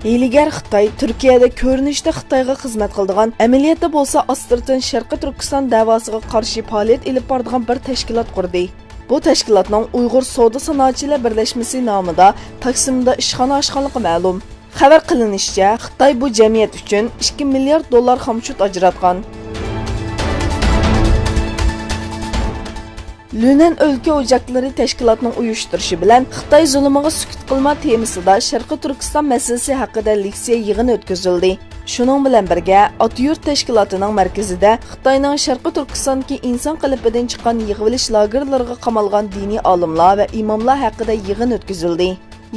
Hiyligar Xitoy Turkiyada ko'rinishda Xitoyga xizmat qiladigan, amaliyotda bo'lsa Astırtın Sharqiy Turkiston da'vosiga qarshi faoliyat olib boradigan bir tashkilot qurdi. Bu tashkilotning Uyg'ur savdo sanoatchilar birlashmasi nomida Taksimda ishxona ochganligi ma'lum. Xabar qilinishicha, Xitoy bu jamiyat uchun 2 milliard dollar xomchut ajratgan. Lünen Өлke Ocakları Təşkilatının uyuştırışı bilan Xitoy zulmiga sukut qilma temasida Sharqiy Turkiston masalasi haqida leksiya yig'ini o'tkazildi. Shuning bilan birga Atyurt tashkilotining markazida Xitoyning Sharqiy Turkistondagi inson qalbidan chiqqan yig'ilish lagerlariga qamalgan diniy olimlar va imomlar haqida yig'in o'tkazildi.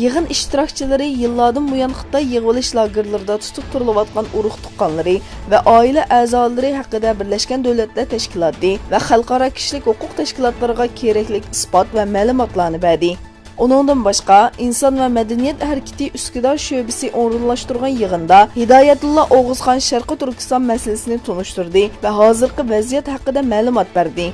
Yig'in ishtirokchilari yillardan buyon Xitoy yig'ilish lagerlarida tutib turilayotgan urug' tuqqanlari va oila a'zolari haqida Birlashgan Davlatlar Tashkiloti va xalqaro kishilik huquq tashkilotlariga kerakli isbot va ma'lumotlarni berdi. Uningdan boshqa, inson va madaniyat harakati Üsküdar sho'basi o'rinlashtirgan yig'inda Hidoyatullo O'g'izxon Sharqiy Turkiston masalasini tunishtirdi va hozirgi vaziyat haqida ma'lumot berdi.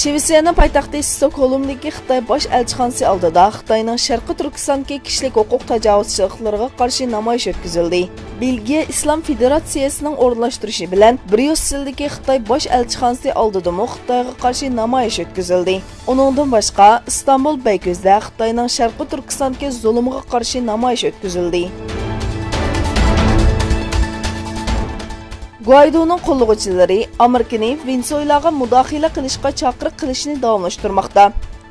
Shvetsiyaning poytaxti Stokgolmdagi Xitoy bosh elchixonasi oldida Xitoyning Sharqiy Turkistondagi kishilik huquq tajovuzchiliklariga qarshi namoyish o'tkazildi. Belgiya Islom Federatsiyasining o'rinlashtirishi bilan Bryusseldagi Xitoy bosh elchixonasi oldida Xitoyga qarshi namoyish o'tkazildi. Uningdan boshqa, Istanbul Baykozda Xitoyning Sharqiy Turkistondagi zulmiga qarshi namoyish o'tkazildi. Guaidoning qo'llovchilari Amerikani Venesuelaga mudohila qilishga chaqiriq qilishni davomlashtirmoqda.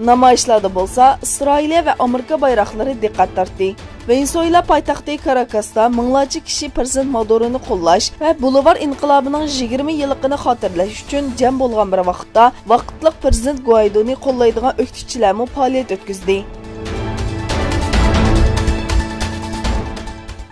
Namoyishlarda bo'lsa, Isroiliya va Amerika bayroqlari diqqat tortdi. Venesuela poytaxti Caracasda minglarcha kishi prezident Maduro'ni qo'llash va Bolivar inqilobining 20 yilligini xotirlash uchun jam bo'lgan bir vaqtda vaqtliq prezident Guaidoni qo'llaydigan o'qituvchilarmi faoliyat o'tkazdi.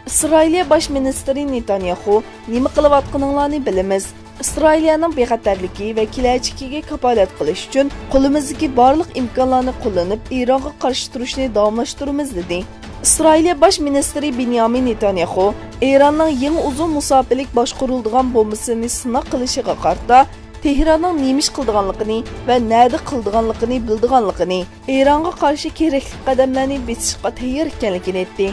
İsrailiya bosh ministri Netanyahu nima qilayotganinglarni bilamiz. Isroiliyaning bexatarligi va kelajagiga kafolat qilish uchun qo'limizdagi barliq imkonlarni qo'llanib Eronga qarshi turishni davomlashtiramiz dedi. Isroiliya bosh ministri Benyamin Netanyahu Eronning yangi uzun musofirlik boshqariladigan bombasini sinov qilishiga qarta Tehronning nima ish qilganligini va nada qilganligini bildiganligini, Eronga qarshi kerakli qadamlarni besishga tayyor ekanligini aytdi.